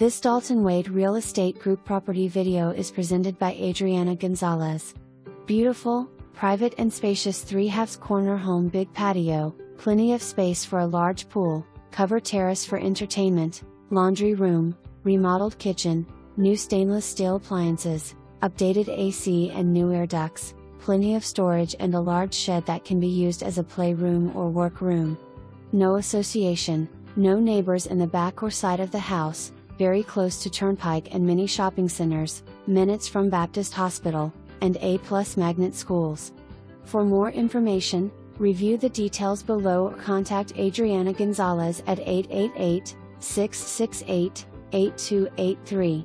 This Dalton Wade Real Estate Group property video is presented by Adriana Gonzalez. Beautiful, private and spacious 3/2 corner home, big patio, plenty of space for a large pool, covered terrace for entertainment, laundry room, remodeled kitchen, new stainless steel appliances, updated AC and new air ducts, plenty of storage and a large shed that can be used as a playroom or workroom. No association, no neighbors in the back or side of the house, very close to turnpike and many shopping centers, minutes from Baptist Hospital, and A+ magnet schools. For more information, review the details below or contact Adriana Gonzalez at 888-668-8283.